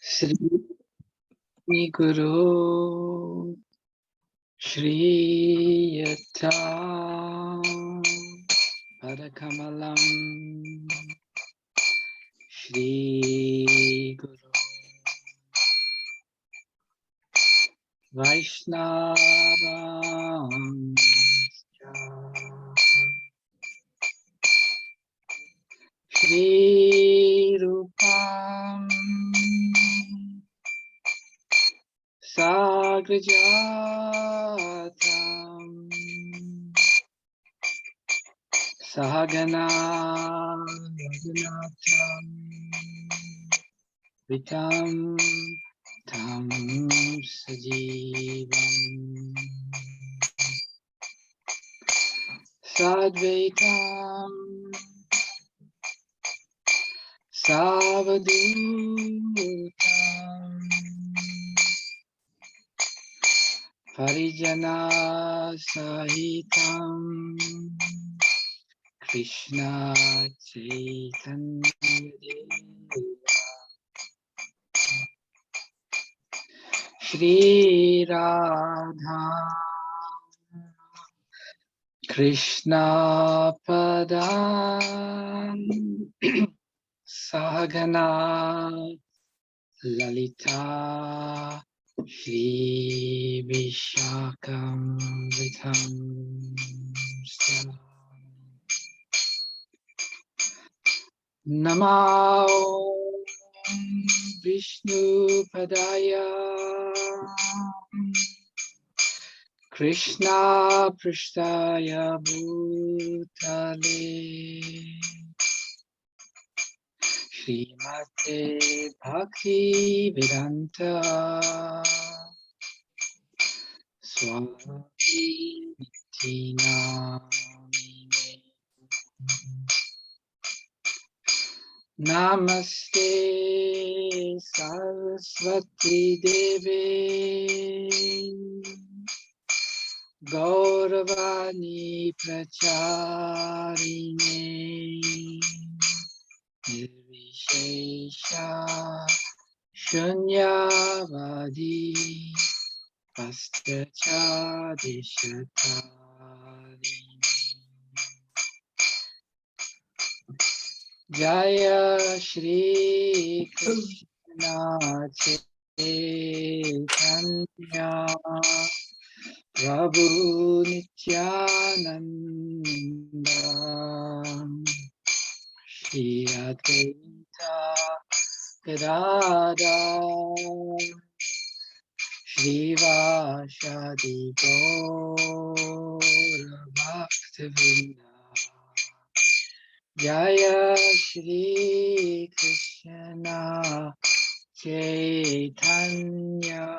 Shri Guru Shri Yata Padakamalam Shri Guru Vaishnavam Shri Rupam Sagrajatam Sahagana Raghunatham Vitam Tam Sajivam Sadvaitam Savadutam Parijana Sahitam Krishna Chaitanya Shri Radha Krishna Padam Sahagana Lalita Shri Vishakam Vitam Namo Vishnu Padaya Krishna Prishtaya Bhutale Srimate Bhakti Vedanta Swami Namine Namaste Saraswati Deve Gauravani Pracharine Nirvishesha Shunyavadi Paschachadishatari Jaya Shri Krishna Chaitanya Prabhu Nityananda Shri Advaita Gadadhar Shivashadi Gaura Bhaktivinoda Jaya Shri Krishna Chaitanya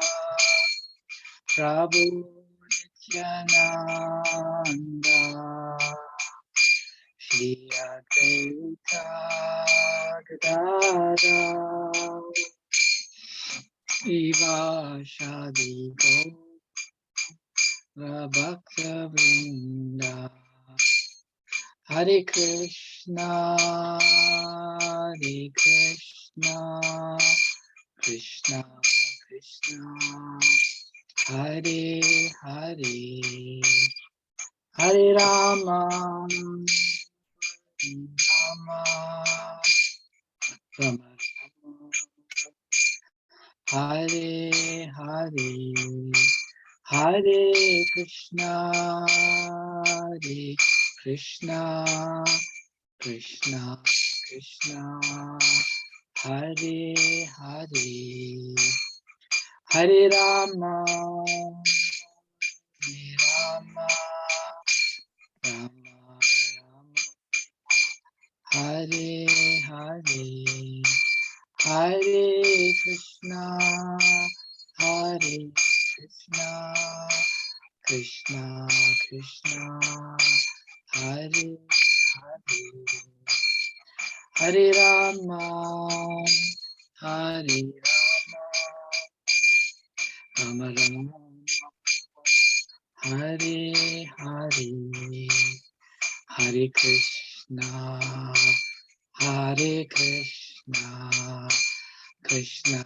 Prabhu Nityananda Shri Advaita Gadadhar Shivashadi Gaura Bhaktivinoda Hare Krishna, Krishna Krishna, Hare Hare, Hare Rama, Rama Rama, Hare Hare, Hare Krishna, Krishna Krishna, Hare Hare, Hare Rama, Rama Rama, Hare Hare, Hare Krishna, Krishna Krishna, Hare Hare, Hare Rama, Rama Rama, Hare Hare, Hare Krishna, Krishna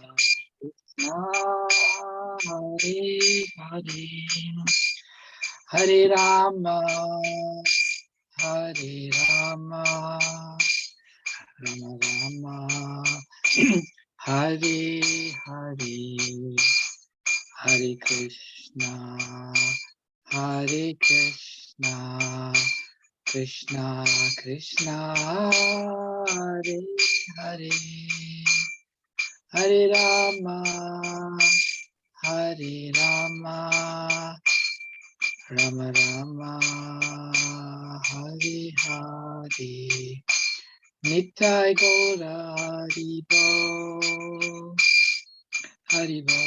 Hare Rama, Hare Rama, Rama Rama, Hare Hare, Hare Krishna, Hare Krishna, Krishna Krishna, Hare Hare, Hare Rama, Hare Rama, Rama Rama, Hare Hare, Nittai Gaura Haribo, Haribo,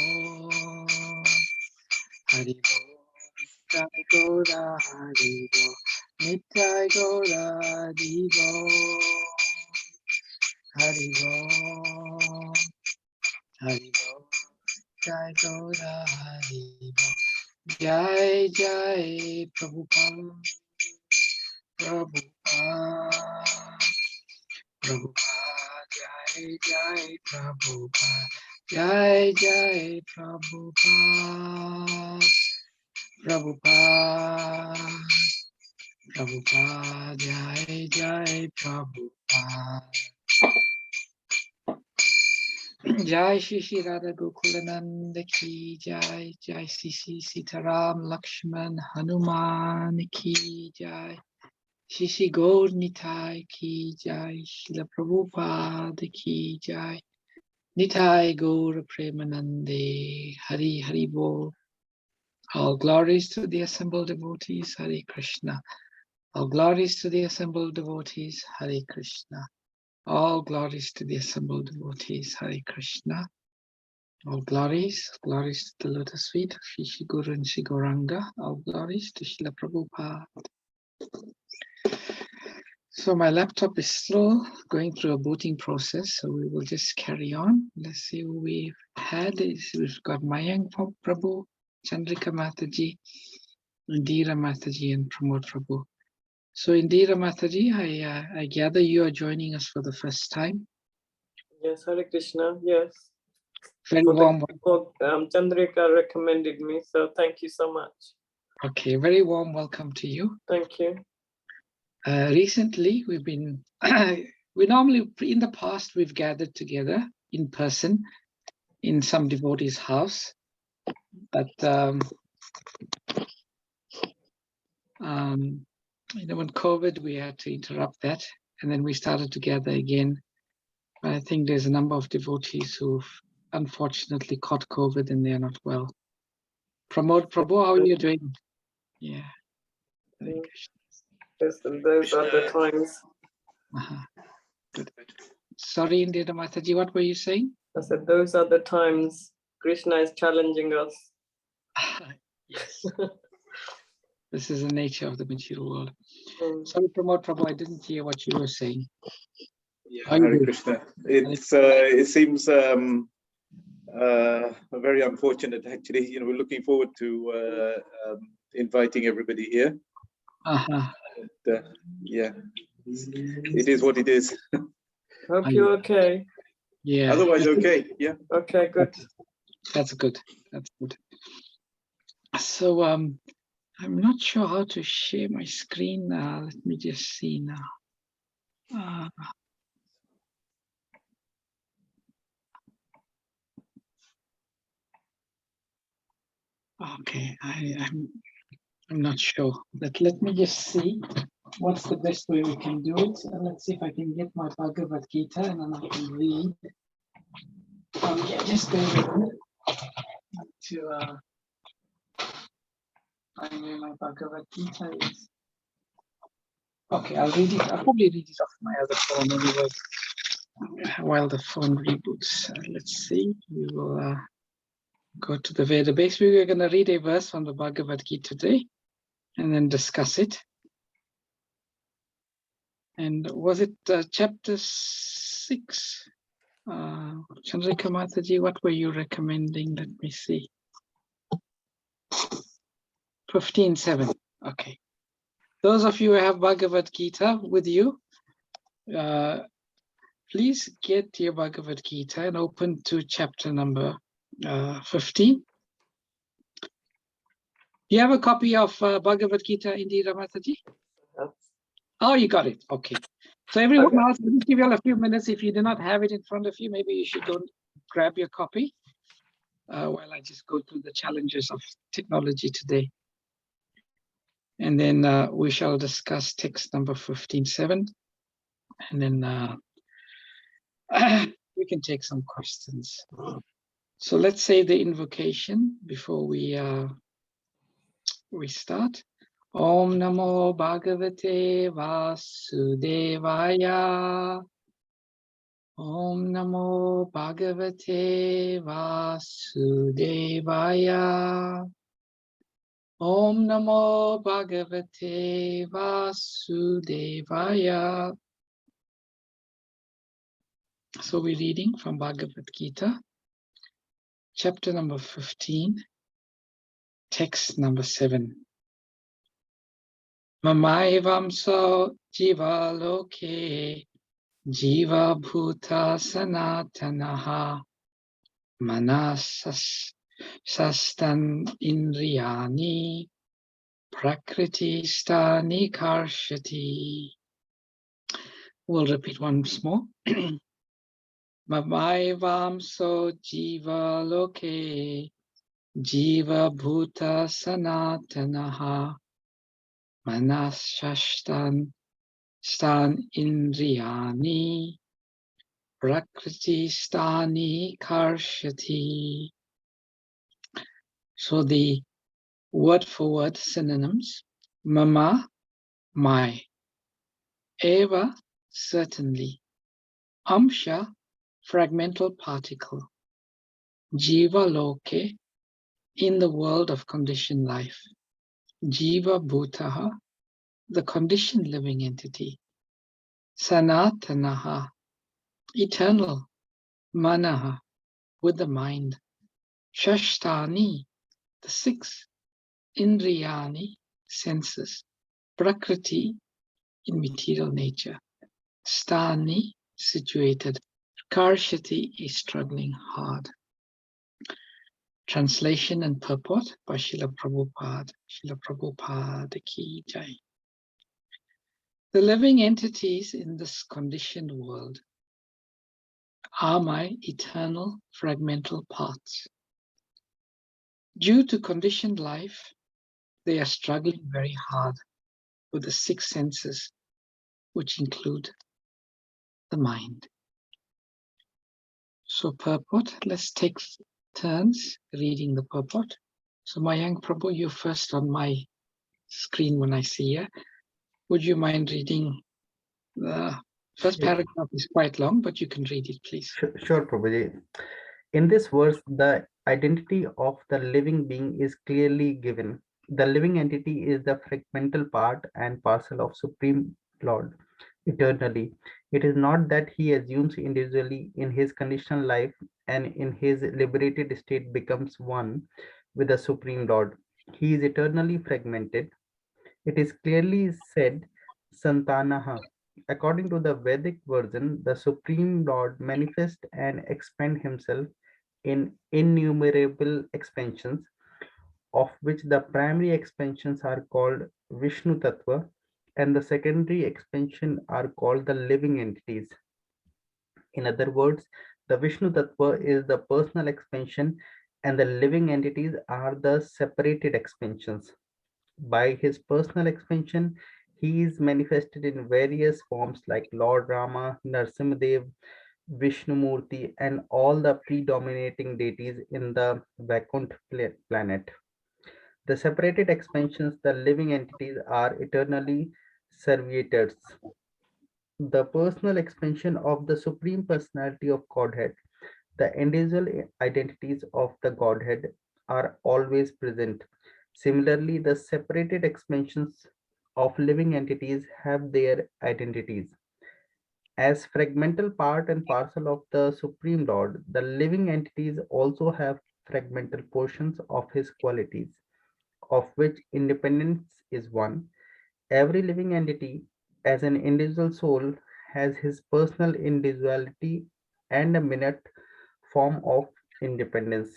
Haribo, Nittai Gaura Haribo, Nittai Gaura Haribo, Haribo, Haribo, Nittai Gaura Haribo. Jai Jai Prabhupada, Prabhupada, Prabhupada, Jai Jai Prabhupada, Jai Jai Prabhupada, Prabhupada, Prabhupada, Jai Jai Prabhupada. Jai Shri Shri Radha Gokulananda Ki Jai, Jai Shri Shri Sitaram Lakshman Hanuman Ki Jai, Shri Shri Gaur Nitai Ki Jai, Srila Prabhupada Ki Jai, Nitai Gaur Premanande, Hari Hari Bol. All glories to the assembled devotees, Hare Krishna. All glories to the assembled devotees, Hare Krishna. All glories to the assembled devotees, Hare Krishna. All glories to the lotus feet of Shri Shri Guru and Shri Gauranga. All glories to Srila Prabhupada. So my laptop is still going through a booting process, so we will just carry on. Let's see who we've had. We've got Mayank Prabhu, Chandrika Mataji, Indira Mataji, and Pramod Prabhu. So Indira Mataji, I gather you are joining us for the first time. Yes, Hare Krishna, yes. Very warm welcome. Chandrika recommended me, so thank you so much. Okay, very warm welcome to you. Thank you. Recently, we've been, we normally, in the past, we've gathered together in person in some devotee's house, but when COVID, we had to interrupt that, and then we started to gather again. But I think there's a number of devotees who've unfortunately caught COVID and they're not well. Pramod Prabhu, how are you doing? Yeah. Yes, those are the times. Good. Sorry, Indira Mataji, what were you saying? I said, those are the times Krishna is challenging us. Yes. This is the nature of the material world. Sorry, Pramod Prabhu, I didn't hear what you were saying. Yeah, Hare Krishna. It seems very unfortunate, actually. You know, we're looking forward to inviting everybody here. Yeah, it is what it is. Hope you're okay. Yeah. Otherwise, okay. Yeah. Okay, good. That's good. That's good. So I'm not sure how to share my screen now. Let me just see now. Okay, I'm not sure, but let me just see what's the best way we can do it. Let's see if I can get my Bhagavad Gita and then I can read. Okay, just go to find where my Bhagavad Gita is. Okay, I'll read it. I'll probably read it off my other phone anyway while the phone reboots. Let's see. We will go to the Veda base. We are going to read a verse from the Bhagavad Gita today and then discuss it. And was it chapter 6? Chandrika Mataji, what were you recommending? Let me see. 15:7. Okay. Those of you who have Bhagavad Gita with you, please get your Bhagavad Gita and open to chapter number 15. You have a copy of Bhagavad Gita, Indira Mataji? Oh, you got it. Okay. So everyone else, I'll just give you all a few minutes. If you do not have it in front of you, maybe you should go and grab your copy while I just go through the challenges of technology today. And then we shall discuss text number 15.7. And then we can take some questions. So let's say the invocation before we start. Om Namo Bhagavate Vasudevaya. Om Namo Bhagavate Vasudevaya. Om Namo Bhagavate Vasudevaya. So we're reading from Bhagavad Gita, chapter number 15, text number 7. Mamaivam jiva loke jiva bhuta sanatanaha manasas sastan indriyani prakriti stani karshati. We'll repeat once more. Mamaivam jiva loke jiva bhuta sanatanaha manasastan stan indriyani prakriti stani karshati. So the word for word synonyms: mama, my; eva, certainly; amsha, fragmental particle; jiva loke, in the world of conditioned life; jiva bhutaha, the conditioned living entity; sanatanaha, eternal; manaha, with the mind; shashtani, the six; indriyani, senses; prakriti, in material nature; stani, situated; karshati, is struggling hard. Translation and purport by Srila Prabhupada. Srila Prabhupada ki jai. The living entities in this conditioned world are my eternal fragmental parts. Due to conditioned life, they are struggling very hard with the six senses, which include the mind. So purport, let's take turns reading the purport. So Mayank Prabhu, you're first on my screen when I see you. Would you mind reading the first paragraph? Is quite long, but you can read it, please. Sure, Prabhuji. In this verse, the identity of the living being is clearly given. The living entity is the fragmental part and parcel of Supreme Lord eternally. It is not that he assumes individually in his conditional life and in his liberated state becomes one with the Supreme Lord. He is eternally fragmented. It is clearly said, Santanaha. According to the Vedic version, the Supreme Lord manifests and expands himself in innumerable expansions, of which the primary expansions are called Vishnu Tattva and the secondary expansion are called the living entities. In other words, the Vishnu Tattva is the personal expansion and the living entities are the separated expansions. By his personal expansion, he is manifested in various forms like Lord Rama, Narsimhadev, Vishnumurti, and all the predominating deities in the Vaikuntha planet. The separated expansions, the living entities, are eternally serviators. The personal expansion of the Supreme Personality of Godhead, the individual identities of the Godhead, are always present. Similarly, the separated expansions of living entities have their identities. As fragmental part and parcel of the Supreme Lord, the living entities also have fragmental portions of his qualities, of which independence is one. Every living entity, as an individual soul, has his personal individuality and a minute form of independence.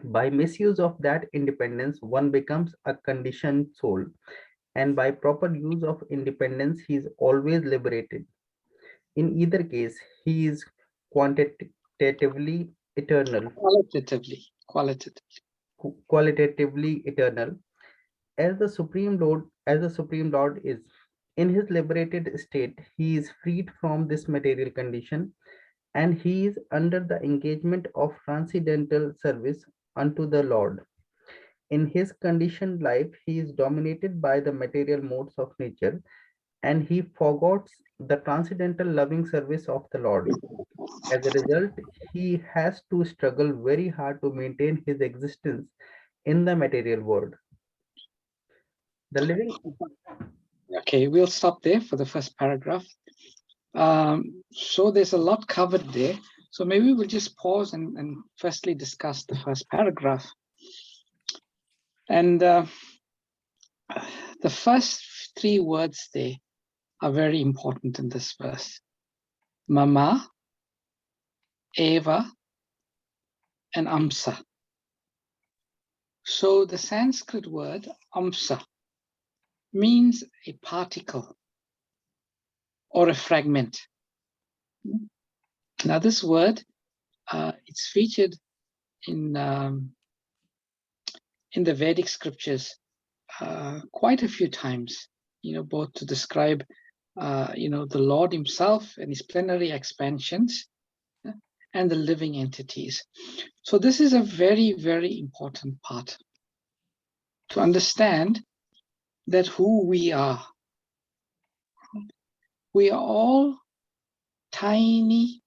By misuse of that independence, one becomes a conditioned soul, and by proper use of independence, he is always liberated. In either case, he is quantitatively eternal, qualitatively eternal, as the Supreme Lord is. In his liberated state, he is freed from this material condition, and he is under the engagement of transcendental service unto the Lord. In his conditioned life, he is dominated by the material modes of nature, and he forgets the transcendental loving service of the Lord. As a result, he has to struggle very hard to maintain his existence in the material world. The living. Okay, we'll stop there for the first paragraph. So there's a lot covered there. So maybe we'll just pause and firstly discuss the first paragraph. And the first three words there are very important in this verse. Mama, Eva, and Amsa. So the Sanskrit word Amsa means a particle or a fragment. Now this word, it's featured in the Vedic scriptures quite a few times, both to describe, the Lord himself and his plenary expansions and the living entities. So this is a very, very important part to understand that who we are. We are all tiny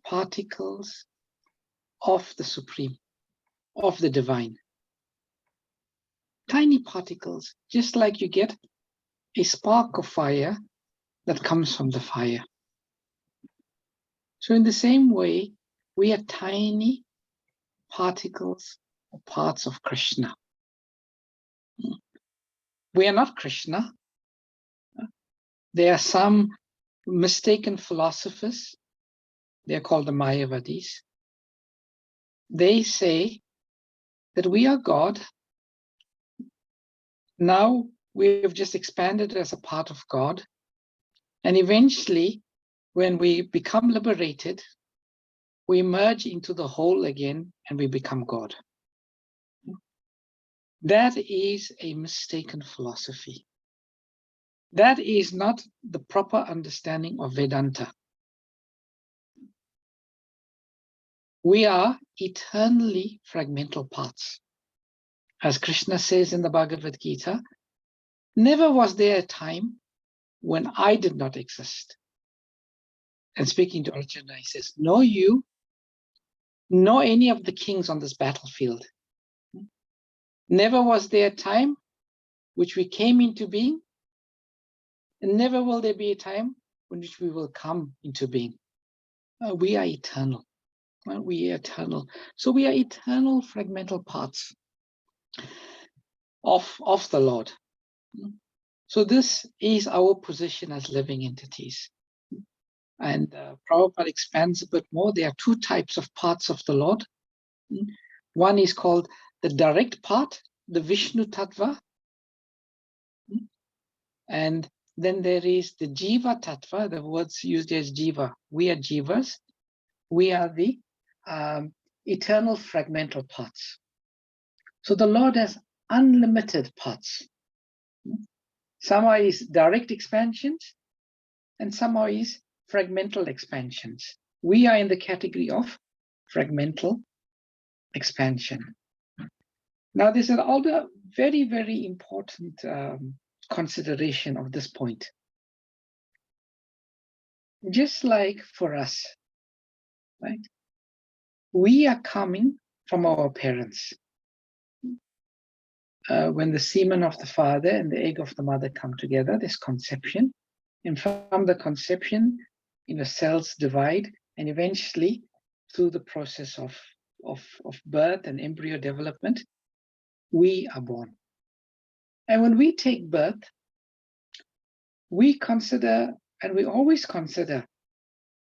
particles of the Supreme, of the Divine. Tiny particles, just like you get a spark of fire that comes from the fire. So in the same way, we are tiny particles or parts of Krishna. We are not Krishna. There are some mistaken philosophers. They're called the Mayavadis. They say that we are God. Now we have just expanded as a part of God. And eventually, when we become liberated, we merge into the whole again and we become God. That is a mistaken philosophy. That is not the proper understanding of Vedanta. We are eternally fragmental parts. As Krishna says in the Bhagavad Gita, never was there a time when I did not exist. And speaking to Arjuna, he says, nor you, nor any of the kings on this battlefield. Never was there a time which we came into being, and never will there be a time in which we will come into being. We are eternal. We are eternal. So we are eternal fragmental parts of the Lord. So this is our position as living entities. And Prabhupada expands a bit more. There are two types of parts of the Lord. One is called the direct part, the Vishnu Tattva. And then there is the Jiva Tattva, the words used as Jiva. We are Jivas. We are the eternal fragmental parts. So the Lord has unlimited parts. Some are his direct expansions, and some are his fragmental expansions. We are in the category of fragmental expansion. Now, there's another very, very important consideration of this point. Just like for us, right? We are coming from our parents. When the semen of the father and the egg of the mother come together, there's conception. And from the conception, cells divide, and eventually, through the process of birth and embryo development, we are born. And when we take birth, we consider, and we always consider,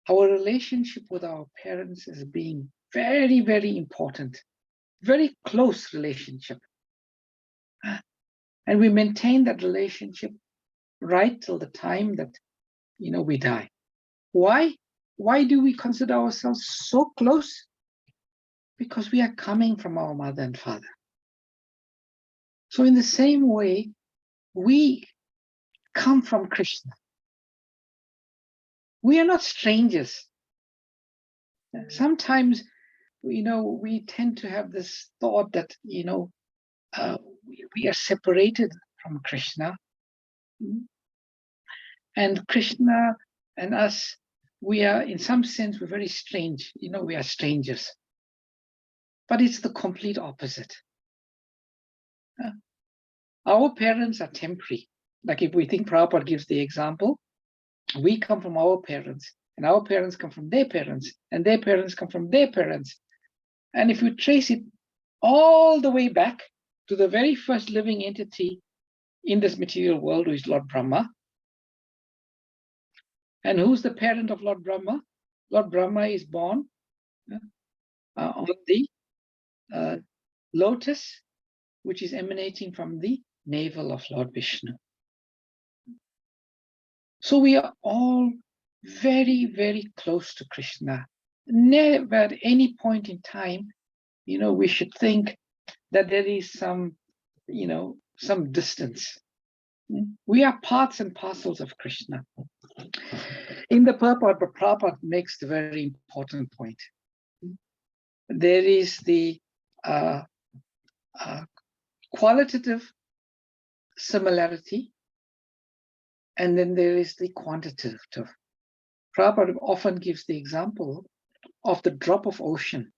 our relationship with our parents as being very, very important. very close relationship. And we maintain that relationship right till the time that, we die. Why? Why do we consider ourselves so close? Because we are coming from our mother and father. So in the same way, we come from Krishna. We are not strangers. Sometimes, we tend to have this thought that, we are separated from Krishna. And Krishna and us, we are, in some sense, we're very strange. We are strangers. But it's the complete opposite. Our parents are temporary. Like if we think Prabhupada gives the example, we come from our parents, and our parents come from their parents, and their parents come from their parents. And if you trace it all the way back to the very first living entity in this material world, who is Lord Brahma. And who's the parent of Lord Brahma? Lord Brahma is born on the lotus, which is emanating from the navel of Lord Vishnu. So we are all very, very close to Krishna. Never at any point in time, we should think that there is some distance. We are parts and parcels of Krishna. In the purport, but Prabhupada makes the very important point. There is the qualitative similarity, and then there is the quantitative. Prabhupada often gives the example of the drop of ocean.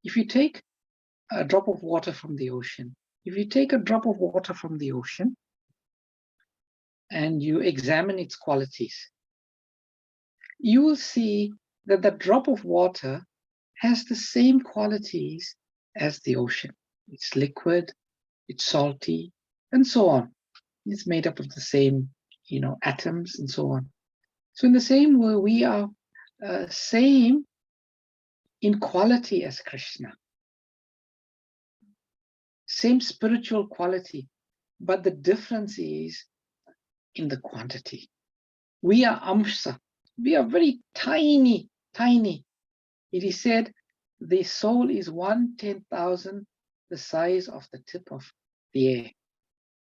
If you take a drop of water from the ocean, and you examine its qualities, you will see that the drop of water has the same qualities as the ocean. It's liquid, it's salty, and so on. It's made up of the same, atoms and so on. So in the same way, we are same in quality as Krishna. Same spiritual quality, but the difference is in the quantity. We are amsa. We are very tiny, tiny. It is said the soul is 1/10,000 the size of the tip of the air.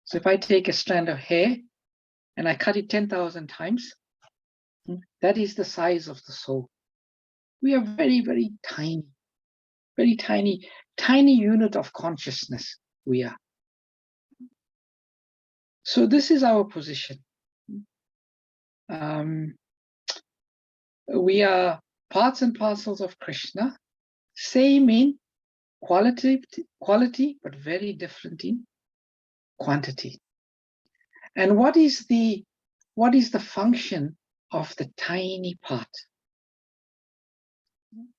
So if I take a strand of hair and I cut it 10,000 times, that is the size of the soul. We are very, very tiny unit of consciousness we are. So this is our position. We are parts and parcels of Krishna, same in quality, but very different in quantity. And what is the function of the tiny part?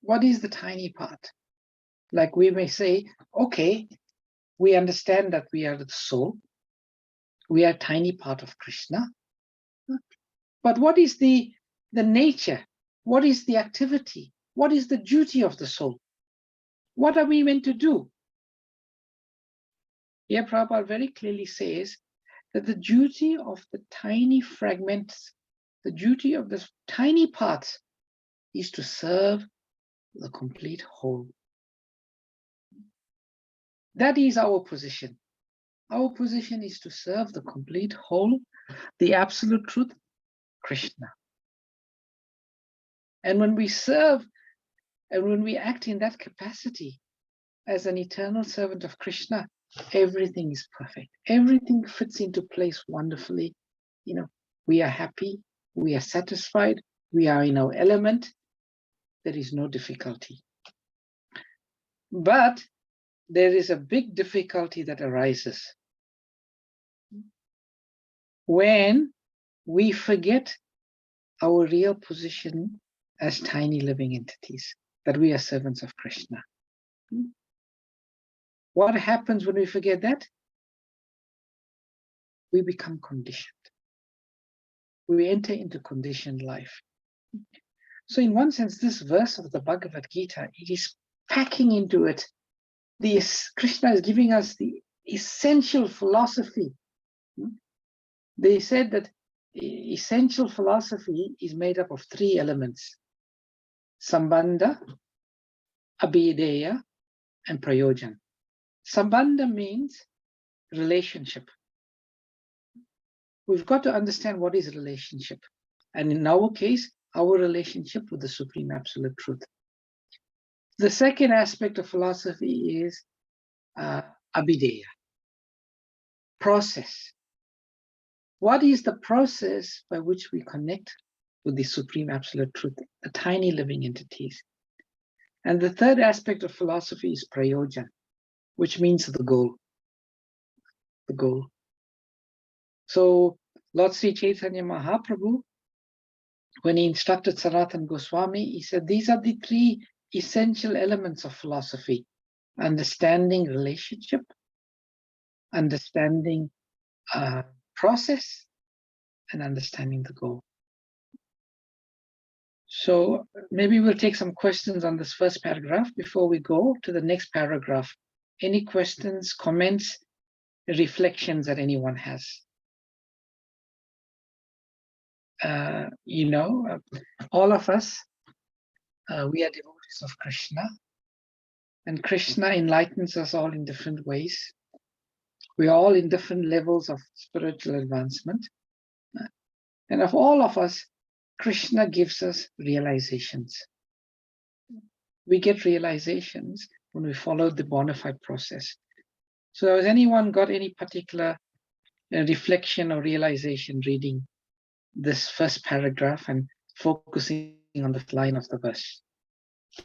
What is the tiny part? Like we may say, okay, we understand that we are the soul. We are a tiny part of Krishna. But what is the nature? What is the activity? What is the duty of the soul? What are we meant to do? Here Prabhupada very clearly says that the duty of the tiny fragments, the duty of the tiny parts is to serve the complete whole. That is our position. Our position is to serve the complete whole, the absolute truth, Krishna. And when we serve and when we act in that capacity as an eternal servant of Krishna, everything is perfect. Everything fits into place wonderfully. We are happy, we are satisfied, we are in our element. There is no difficulty. But there is a big difficulty that arises when we forget our real position as tiny living entities, that we are servants of Krishna. What happens when we forget that? We become conditioned. We enter into conditioned life. So in one sense, this verse of the Bhagavad Gita, it is packing into it Krishna is giving us the essential philosophy. They said that essential philosophy is made up of 3 elements: Sambandha, Abhideya, and Prayojan. Sambandha means relationship. We've got to understand what is relationship. And in our case, our relationship with the Supreme Absolute Truth. The second aspect of philosophy is Abhideya, process. What is the process by which we connect with the Supreme Absolute Truth, the tiny living entities? And the third aspect of philosophy is Prayojan, which means the goal. The goal. So Lord Sri Chaitanya Mahaprabhu, when he instructed Sanatana Goswami, he said these are the 3 essential elements of philosophy: understanding relationship, understanding process, and understanding the goal. So maybe we'll take some questions on this first paragraph before we go to the next paragraph. Any questions, comments, reflections that anyone has? All of us, we are devotees of Krishna, and Krishna enlightens us all in different ways. We are all in different levels of spiritual advancement. And of all of us, Krishna gives us realizations. We get realizations when we follow the bona fide process. So has anyone got any particular reflection or realization reading this first paragraph and focusing on the line of the verse?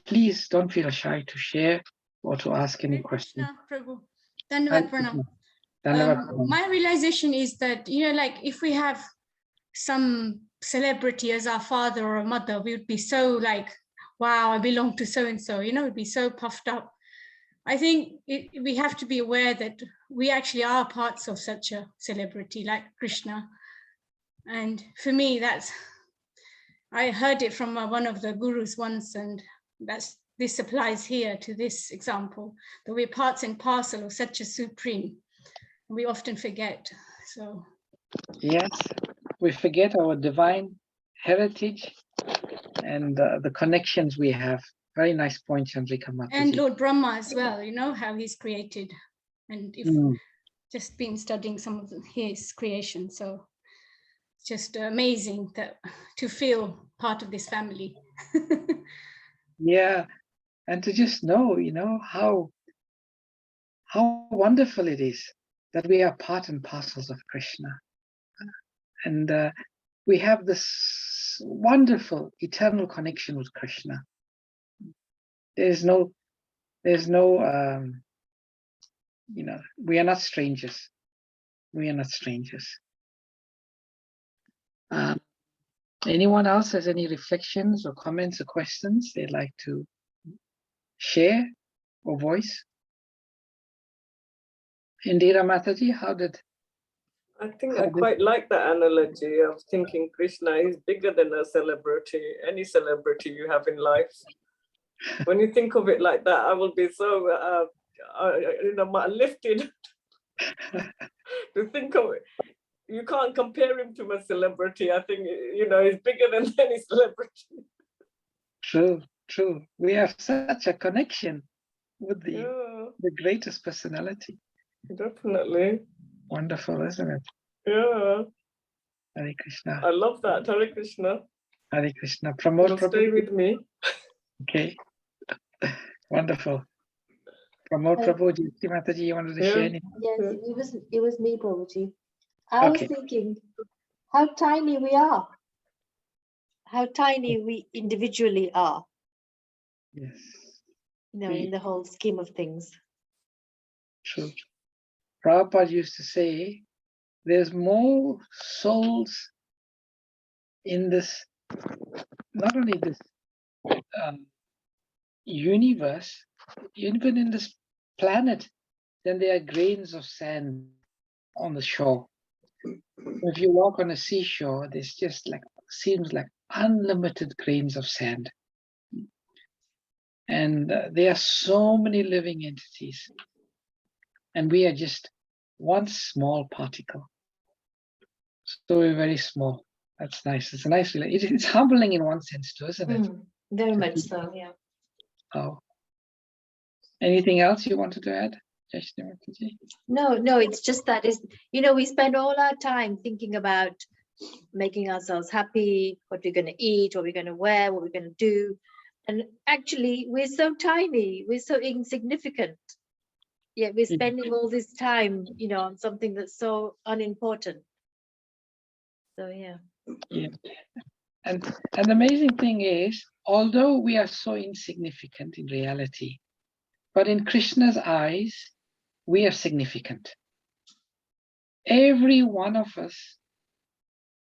Please don't feel shy to share or to ask any questions. Prabhu. Dhanyavad Pranam. My realization is that, like if we have some celebrity as our father or a mother, we would be so like, wow, I belong to so-and-so, we'd be so puffed up. I think we have to be aware that we actually are parts of such a celebrity like Krishna. And for me, I heard it from one of the gurus once, and this applies here to this example, that we're parts and parcel of such a supreme. We often forget. So yes, we forget our divine heritage and the connections we have. Very nice point, Chandrika Mataji. And Lord Brahma as well, how he's created, and if just been studying some of his creation, so it's just amazing to feel part of this family. Yeah, and to just know, how wonderful it is that we are part and parcels of Krishna, and we have this wonderful eternal connection with Krishna. There's no, we are not strangers. We are not strangers. Anyone else has any reflections or comments or questions they'd like to share or voice? Indira Mataji, how did? I think I quite like that analogy of thinking Krishna is bigger than a celebrity, any celebrity you have in life. When you think of it like that, I will be so lifted to think of it. You can't compare him to a celebrity. I think, he's bigger than any celebrity. True. We have such a connection with the greatest personality. Definitely. Wonderful, isn't it? Yeah. Hare Krishna. I love that. Hare Krishna. Hare Krishna. Pramod Prabhu. Stay with me. Okay. Wonderful. Pramod Prabhu, Jyoti Mataji, you wanted to share anything? Yes, it was me, Prabhuji. I was thinking how tiny we are. How tiny we individually are. Yes. In the whole scheme of things. True. Prabhupada used to say, there's more souls in this, not only this universe, even in this planet, than there are grains of sand on the shore. If you walk on a seashore, there's just seems like unlimited grains of sand. And there are so many living entities. And we are just one small particle. So we're very small. That's nice. It's a nice feeling. It's humbling in one sense too, isn't it? Very much so, yeah. Oh. Anything else you wanted to add? No, it's just that is, we spend all our time thinking about making ourselves happy, what we're going to eat, what we're going to wear, what we're going to do. And actually, we're so tiny, we're so insignificant. Yet we're spending all this time, on something that's so unimportant. So, yeah. And the amazing thing is, although we are so insignificant in reality, but in Krishna's eyes, we are significant. Every one of us,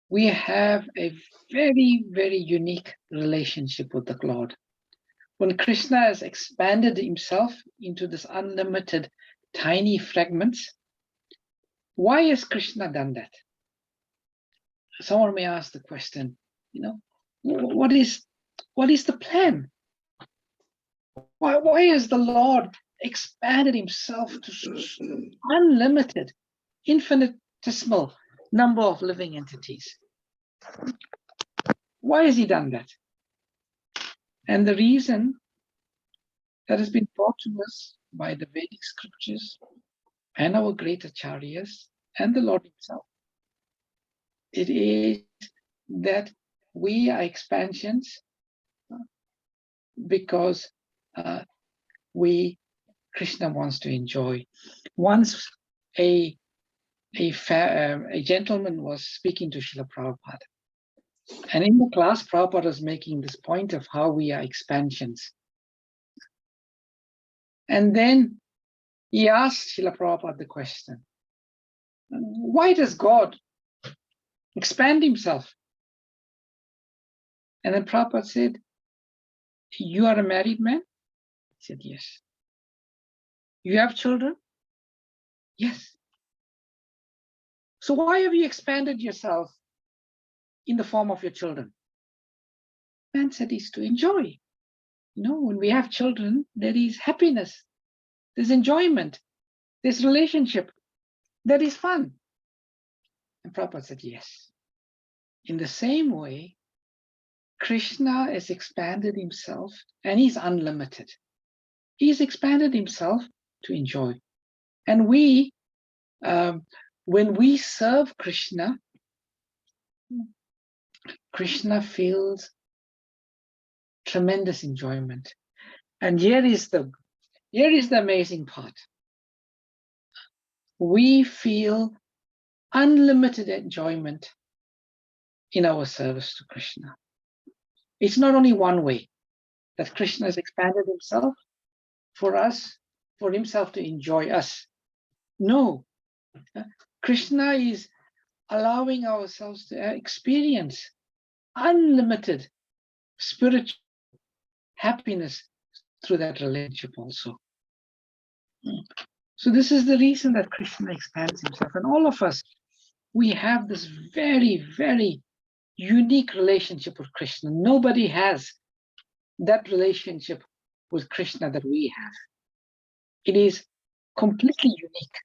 we have a very, very unique relationship with the Lord. When Krishna has expanded himself into this unlimited tiny fragments, why has Krishna done that? Someone may ask the question, what is the plan? Why has the Lord expanded himself to unlimited, infinitesimal number of living entities? Why has he done that? And the reason that has been brought to us by the Vedic scriptures and our great acharyas and the Lord himself, it is that we are expansions because Krishna wants to enjoy. Once a gentleman was speaking to Srila Prabhupada, and in the class, Prabhupada was making this point of how we are expansions. And then he asked Srila Prabhupada the question, why does God expand himself? And then Prabhupada said, you are a married man? He said, yes. You have children? Yes. So why have you expanded yourself in the form of your children? Man said, is to enjoy. When we have children, there is happiness, there's enjoyment, there's relationship, that is fun. And Prabhupada said, yes. In the same way, Krishna has expanded himself and he's unlimited. He's expanded himself to enjoy. And we, when we serve Krishna, Krishna feels tremendous enjoyment. And here is the amazing part. We feel unlimited enjoyment in our service to Krishna. It's not only one way that Krishna has expanded himself for us, for himself to enjoy us. No, Krishna is allowing ourselves to experience unlimited spiritual happiness through that relationship also. So this is the reason that Krishna expands himself. And all of us, we have this very, very unique relationship with Krishna. Nobody has that relationship with Krishna that we have. It is completely unique.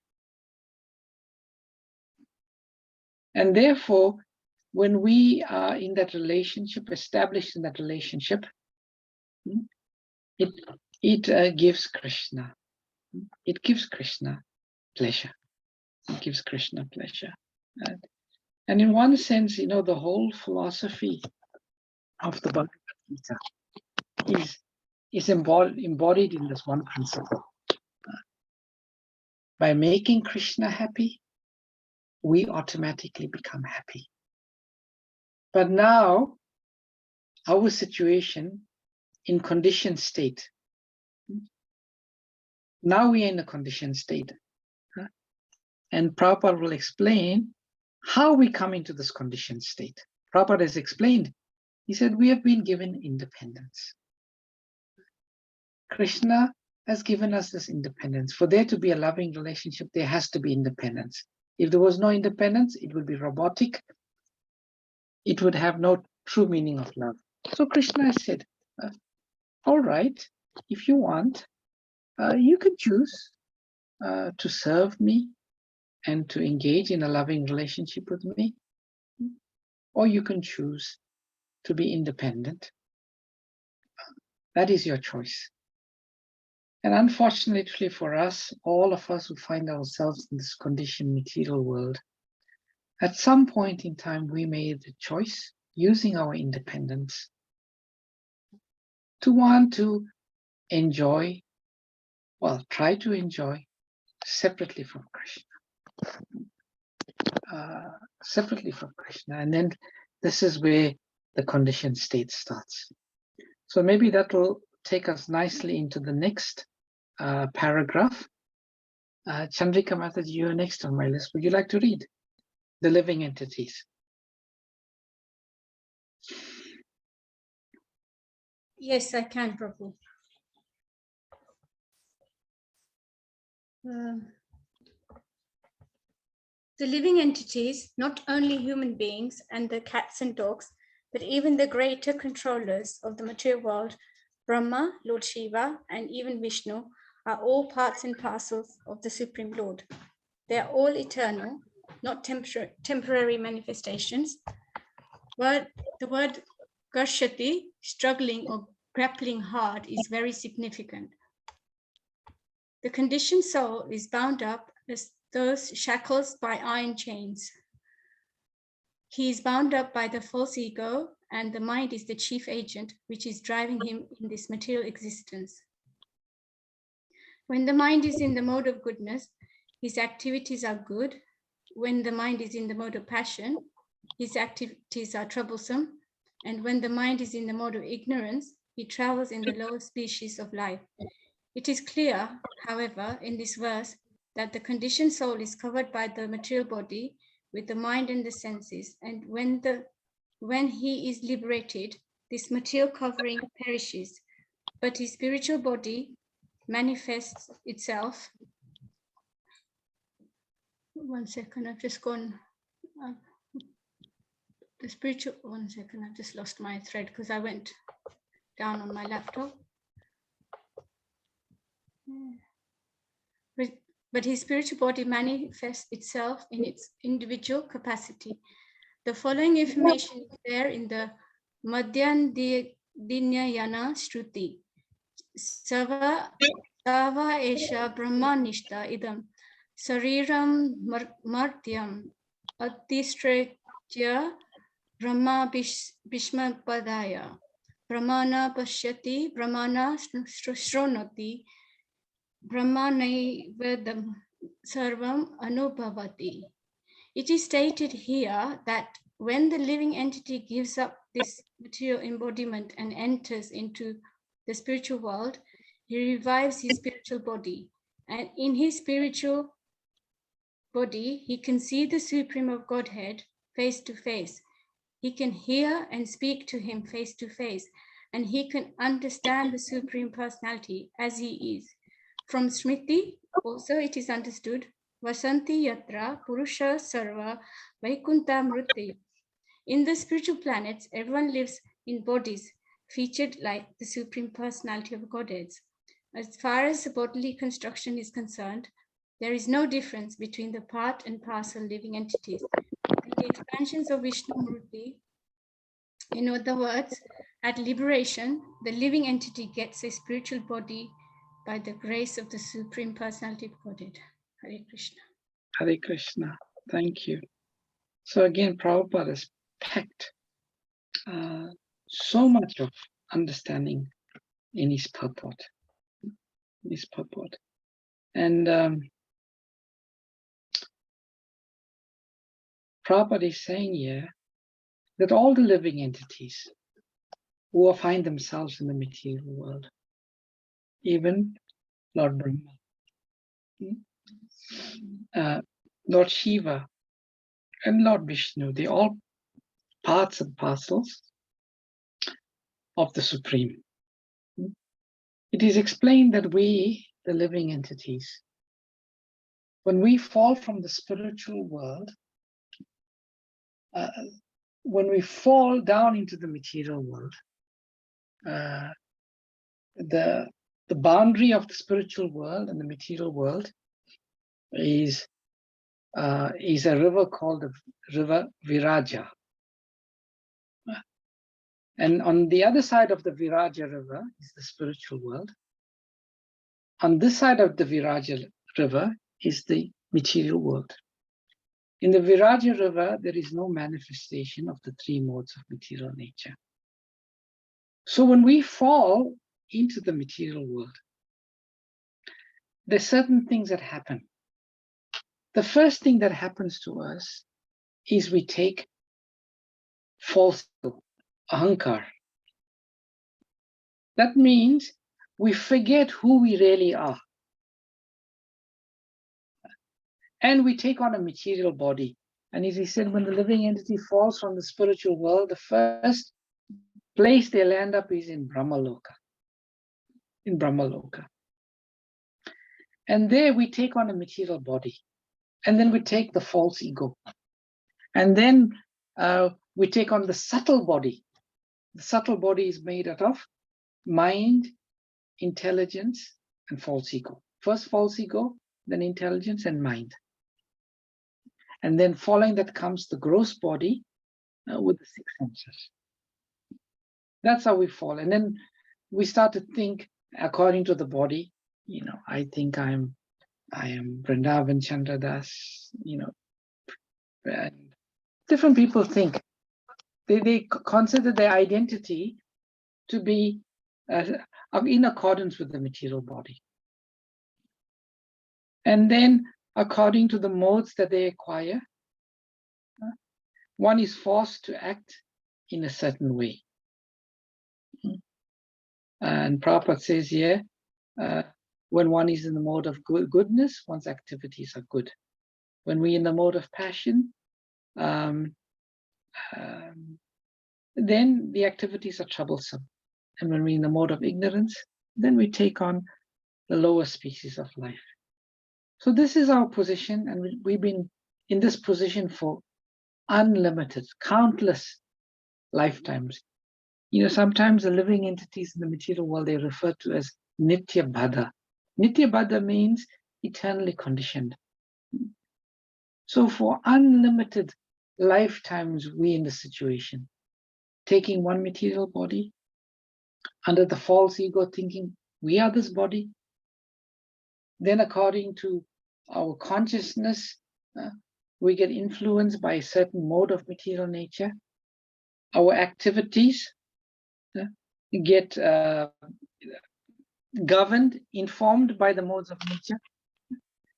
And therefore, when we are in that relationship, established in that relationship, it gives Krishna. It gives Krishna pleasure. It gives Krishna pleasure. And in one sense, the whole philosophy of the Bhagavad Gita is embodied in this one principle. By making Krishna happy, we automatically become happy. But now, our situation in conditioned state. Now we are in a conditioned state. And Prabhupada will explain how we come into this conditioned state. Prabhupada has explained. He said, we have been given independence. Krishna has given us this independence. For there to be a loving relationship, there has to be independence. If there was no independence, it would be robotic. It would have no true meaning of love. So Krishna has said, all right, if you want, you can choose to serve me and to engage in a loving relationship with me, or you can choose to be independent. That is your choice. And unfortunately for us, all of us who find ourselves in this conditioned material world, at some point in time, we made the choice, using our independence, to want to enjoy, well, try to enjoy separately from Krishna. Separately from Krishna. And then this is where the conditioned state starts. So maybe that will take us nicely into the next paragraph. Chandrika Mataji, you are next on my list. Would you like to read the living entities? Yes, I can, Prabhu. The living entities, not only human beings and the cats and dogs, but even the greater controllers of the material world, Brahma, Lord Shiva, and even Vishnu, are all parts and parcels of the Supreme Lord. They are all eternal, not temporary manifestations. But the word Garshati, struggling or grappling hard, is very significant. The conditioned soul is bound up as those shackles by iron chains. He is bound up by the false ego, and the mind is the chief agent which is driving him in this material existence. When the mind is in the mode of goodness, his activities are good. When the mind is in the mode of passion, his activities are troublesome. And when the mind is in the mode of ignorance, he travels in the lower species of life. It is clear, however, in this verse that the conditioned soul is covered by the material body with the mind and the senses. And when he is liberated, this material covering perishes, but his spiritual body manifests itself. One second, I've just gone. One second, I've just lost my thread because I went down on my laptop. But his spiritual body manifests itself in its individual capacity. The following information is there in the Madhyandhyana Shruti. Sava Esha Brahmanishta Idam Sariram Martyam Adistretya Brahma Bhishma Padaya Brahmana Pashyati Brahmana Shronati Brahmanaivedam Sarvam Anubhavati. It is stated here that when the living entity gives up this material embodiment and enters into the spiritual world, he revives his spiritual body. And in his spiritual body, he can see the Supreme of Godhead face to face. He can hear and speak to him face to face, and he can understand the Supreme Personality as he is. From Smriti, also it is understood, Vasanti Yatra Purusha Sarva Vaikunta Mruti. In the spiritual planets, everyone lives in bodies featured like the Supreme Personality of Godheads. As far as the bodily construction is concerned, there is no difference between the part and parcel living entities. The expansions of Vishnu Murti, in other words, at liberation, the living entity gets a spiritual body by the grace of the Supreme Personality of Godhead. Hare Krishna. Hare Krishna. Thank you. So again, Prabhupada has packed so much of understanding in his purport. And Prabhupada is saying here that all the living entities who find themselves in the material world, even Lord Brahma, Lord Shiva, and Lord Vishnu, they're all parts and parcels of the Supreme. It is explained that we, the living entities, when we fall from the spiritual world, when we fall down into the material world, the the boundary of the spiritual world and the material world is a river called the river Viraja. And on the other side of the Viraja river is the spiritual world. On this side of the Viraja river is the material world. In the Viraja river, there is no manifestation of the three modes of material nature. So when we fall into the material world, there's certain things that happen. The first thing that happens to us is we take false ahankar. That means we forget who we really are. And we take on a material body. And as he said, when the living entity falls from the spiritual world, the first place they'll end up is in Brahmaloka. In Brahmaloka. And there we take on a material body. And then we take the false ego. And then we take on the subtle body. The subtle body is made out of mind, intelligence, and false ego. First false ego, then intelligence and mind. And then following that comes the gross body with the six senses. That's how we fall. And then we start to think according to the body. You know, I think I am Vrindavan Chandra Das. You know, and different people think they consider their identity to be in accordance with the material body. And then according to the modes that they acquire, one is forced to act in a certain way. And Prabhupada says here, when one is in the mode of goodness, one's activities are good. When we're in the mode of passion, then the activities are troublesome. And when we're in the mode of ignorance, then we take on the lower species of life. So this is our position, and we've been in this position for unlimited, countless lifetimes. You know, sometimes the living entities in the material world, they're referred to as Nitya Baddha. Nitya Baddha means eternally conditioned. So for unlimited lifetimes, we're in this situation, taking one material body, under the false ego, thinking we are this body. Then according to our consciousness, we get influenced by a certain mode of material nature. Our activities get governed, informed by the modes of nature.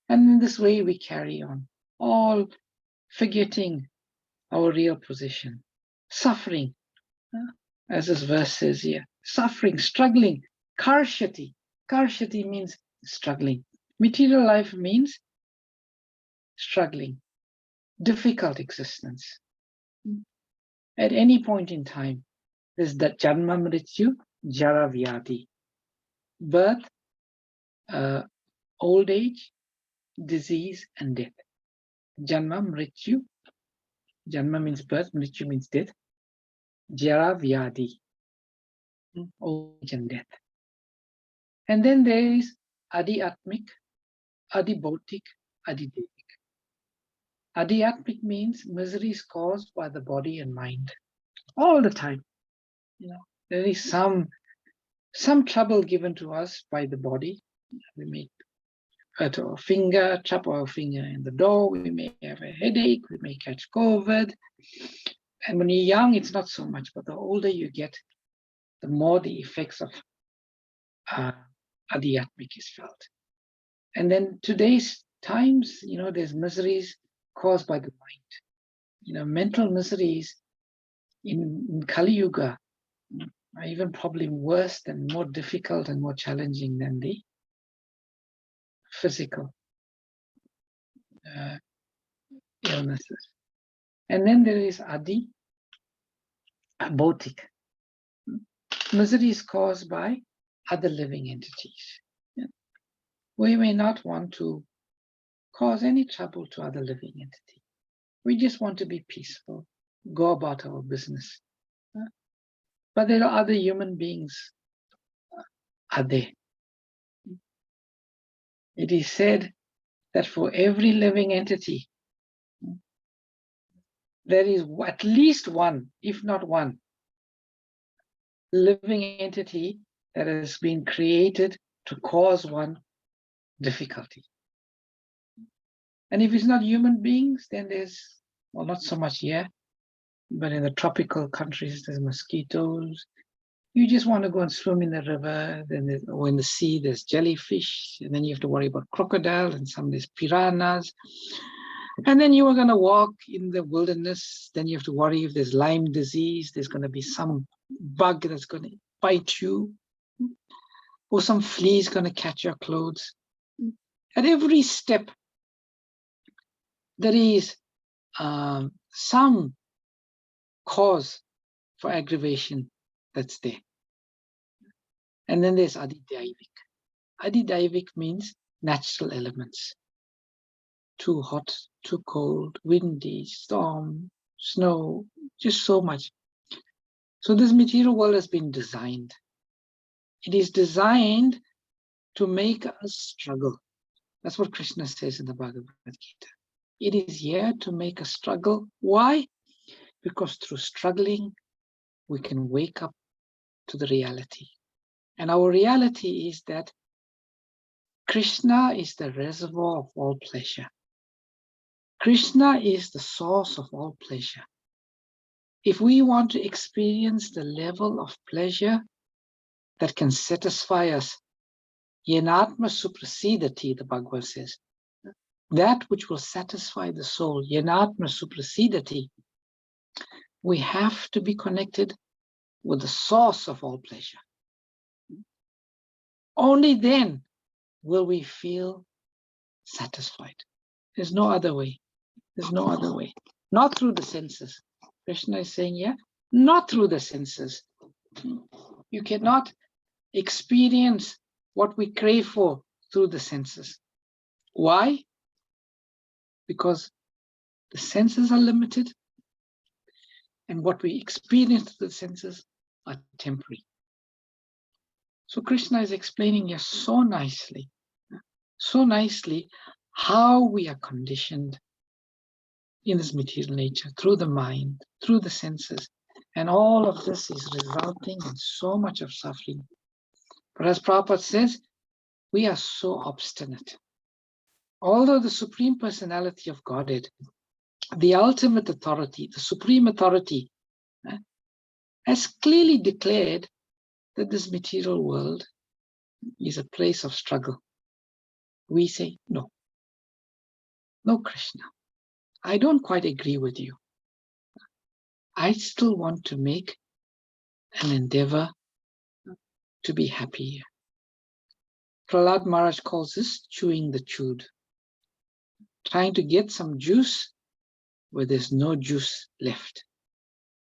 And in this way we carry on, all forgetting our real position, suffering, as this verse says here, suffering, struggling, karshati. Karshati means struggling. Material life means struggling, difficult existence. At any point in time, there's that janma mrityu, jara vyadi, birth, old age, disease, and death. Janma mrityu, janma means birth, mrityu means death, jara vyadi, old age and death. And then there is adi-atmik, adi-bautik, adi-devik. Adi-atmik means miseries caused by the body and mind all the time. You know, there is some trouble given to us by the body. We may hurt our finger, chop our finger in the door. We may have a headache. We may catch COVID. And when you're young, it's not so much. But the older you get, the more the effects of adi-atmik is felt. And then today's times, you know, there's miseries caused by the mind. You know, mental miseries in Kali Yuga are even probably worse and more difficult and more challenging than the physical illnesses. And then there is adi, bautik. Misery is caused by other living entities. We may not want to cause any trouble to other living entities. We just want to be peaceful, go about our business. But there are other human beings are there. it is said that for every living entity, there is at least one, if not one, living entity that has been created to cause one difficulty. And if it's not human beings, then there's, well, not so much here, but in the tropical countries, there's mosquitoes. You just want to go and swim in the river, then or in the sea, there's jellyfish, and then you have to worry about crocodiles, and some there's piranhas. And then you are going to walk in the wilderness, then you have to worry if there's Lyme disease, there's going to be some bug that's going to bite you, or some flea is going to catch your clothes. At every step, there is some cause for aggravation that's there. And then there's Adidaivik. Adidaivik means natural elements. Too hot, too cold, windy, storm, snow, just so much. So this material world has been designed. It is designed to make us struggle. That's what Krishna says in the Bhagavad Gita. It is here to make us struggle. Why? Because through struggling, we can wake up to the reality. And our reality is that Krishna is the reservoir of all pleasure. Krishna is the source of all pleasure. If we want to experience the level of pleasure that can satisfy us, Yenatma suprasidati, the Bhagavad says, that which will satisfy the soul, Yenatma suprasidati, we have to be connected with the source of all pleasure. Only then will we feel satisfied. There's no other way. There's no other way. Not through the senses. Krishna is saying, yeah, not through the senses. You cannot experience what we crave for through the senses. Why? Because the senses are limited, and what we experience through the senses are temporary. So Krishna is explaining here so nicely how we are conditioned in this material nature, through the mind, through the senses. And all of this is resulting in so much of suffering. But as Prabhupada says, we are so obstinate. Although the Supreme Personality of Godhead, the ultimate authority, the supreme authority, has clearly declared that this material world is a place of struggle. We say, no. No, Krishna, I don't quite agree with you. I still want to make an endeavor to be happy. Prahlad Maharaj calls this chewing the chewed. Trying to get some juice where there's no juice left.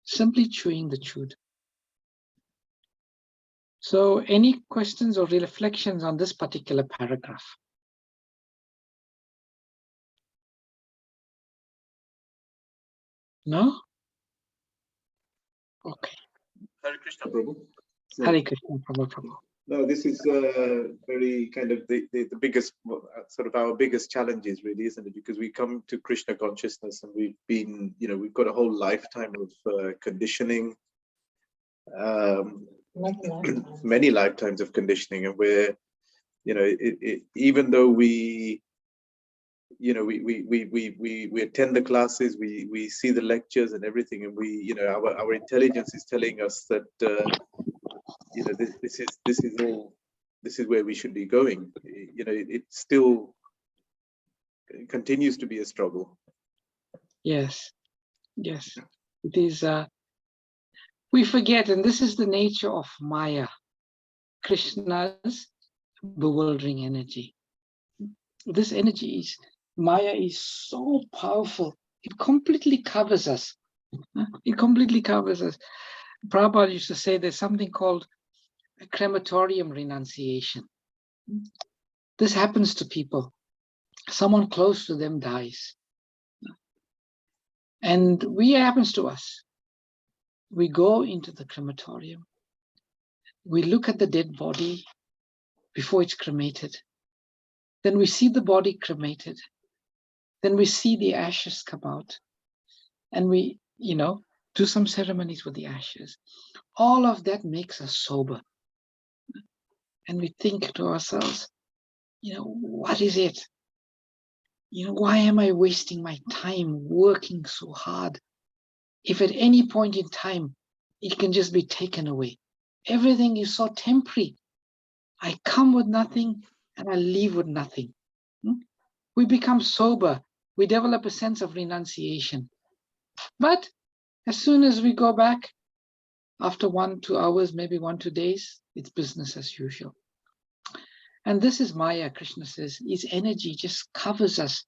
Simply chewing the chewed. So any questions or reflections on this particular paragraph? No? Okay. Hare Krishna, Prabhu. Hare Krishna, Prabhu. No, this is very kind of the biggest, sort of our biggest challenges, really, isn't it? Because we come to Krishna consciousness and we've been, we've got a whole lifetime of conditioning, many lifetimes of conditioning, and we're, even though we attend the classes, we see the lectures and everything, and we, our intelligence is telling us that, this is where we should be going. It still continues to be a struggle. Yes. It is. We forget, and this is the nature of Maya, Krishna's bewildering energy. This energy is, Maya is so powerful. It completely covers us. It completely covers us. Prabhupada used to say there's something called a crematorium renunciation. This happens to people. Someone close to them dies. And it happens to us. We go into the crematorium. We look at the dead body before it's cremated. Then we see the body cremated. Then we see the ashes come out. And we, do some ceremonies with the ashes. All of that makes us sober. And we think to ourselves, what is it? Why am I wasting my time working so hard? If at any point in time, it can just be taken away. Everything is so temporary. I come with nothing and I leave with nothing. We become sober. We develop a sense of renunciation. But as soon as we go back, after 1-2 hours, maybe 1-2 days, it's business as usual. And this is Maya. Krishna says, its energy just covers us.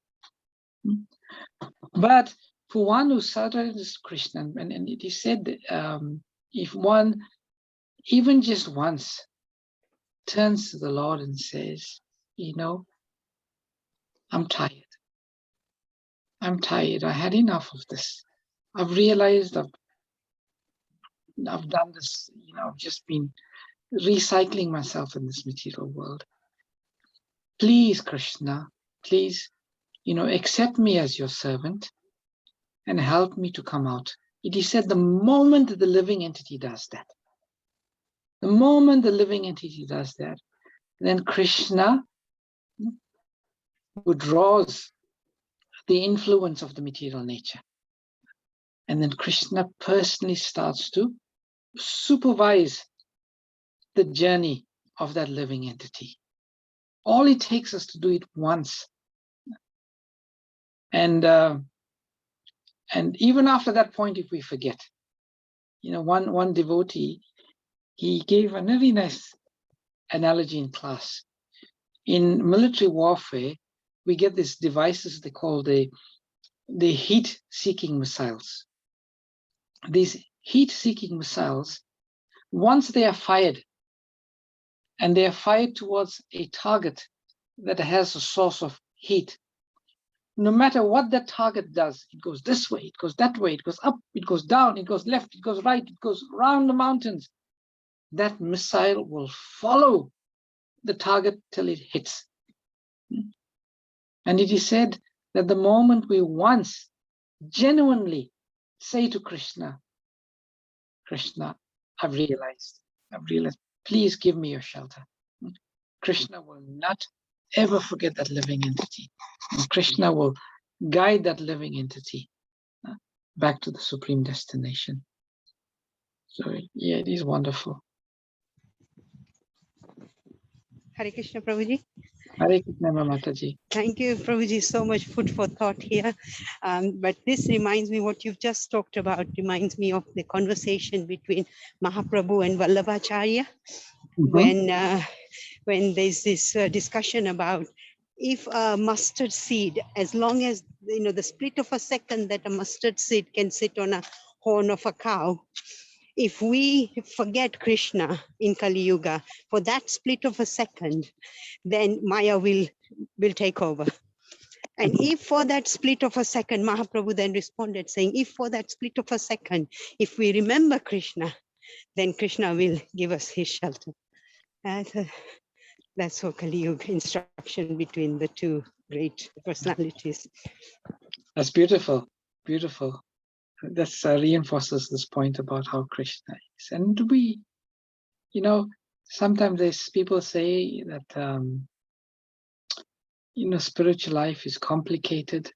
But for one who surrenders to Krishna, and it is said that if one, even just once, turns to the Lord and says, I'm tired. I'm tired. I had enough of this. I've realized I've done this, I've just been recycling myself in this material world. Please, Krishna, please, accept me as your servant and help me to come out. It is said the moment the living entity does that, then Krishna withdraws the influence of the material nature. And then Krishna personally starts to supervise the journey of that living entity. All it takes us to do it once. And even after that point, if we forget, one devotee, he gave a very nice analogy in class. In military warfare, we get these devices they call the heat-seeking missiles. These heat-seeking missiles, once they are fired, and they are fired towards a target that has a source of heat, no matter what that target does, it goes this way, it goes that way, it goes up, it goes down, it goes left, it goes right, it goes around the mountains. That missile will follow the target till it hits. And it is said that the moment we once genuinely say to Krishna, Krishna, I've realized, please give me your shelter. Krishna will not ever forget that living entity. And Krishna will guide that living entity back to the supreme destination. So yeah, it is wonderful. Hare Krishna, Prabhuji. Hare Krishna, Mataji. Thank you, Prabhuji, so much food for thought here. But this reminds me, what you've just talked about reminds me of the conversation between Mahaprabhu and Vallabhacharya, when there's this discussion about if a mustard seed, as long as, the split of a second that a mustard seed can sit on a horn of a cow, if we forget Krishna in Kali Yuga for that split of a second, then Maya will take over. And if for that split of a second, Mahaprabhu then responded saying, if for that split of a second, if we remember Krishna, then Krishna will give us his shelter. That's for Kali Yuga instruction between the two great personalities. That's beautiful, beautiful. That reinforces this point about how Krishna is. And we, sometimes there's people say that, spiritual life is complicated.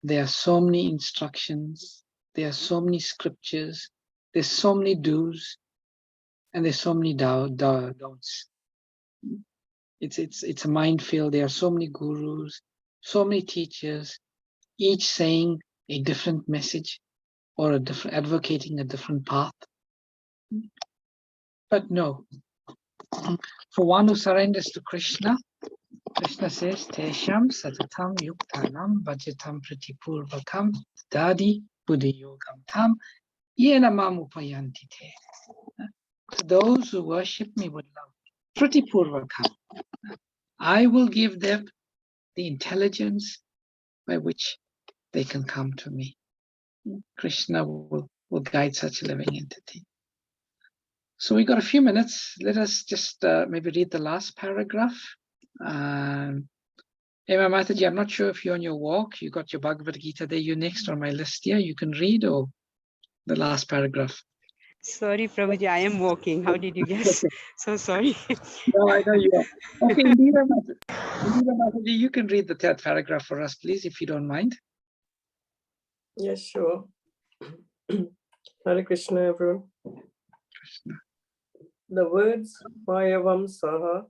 There are so many instructions. There are so many scriptures. There's so many do's, and there's so many don'ts. It's a minefield. There are so many gurus, so many teachers, each saying a different message or advocating a different path. But no, for one who surrenders to Krishna, Krishna says, Tesham satatam yuktanam bhajatam pratipurvakam dadi buddhi yogam tam yena mam upayanti te. To those who worship me with love, pratipurvakam, I will give them the intelligence by which they can come to me. Krishna will guide such a living entity. So we got a few minutes. Let us just maybe read the last paragraph. Emma Mataji, I'm not sure if you're on your walk. You got your Bhagavad Gita there. You're next on my list here. You can read, or the last paragraph. Sorry, Prabhuji, I am walking. How did you guess? So sorry. No, I know you are. Okay, Indira Mataji, you can read the third paragraph for us, please, if you don't mind. Yes, sure. Hare Krishna, everyone. Krishna. The words Vayavam Saha,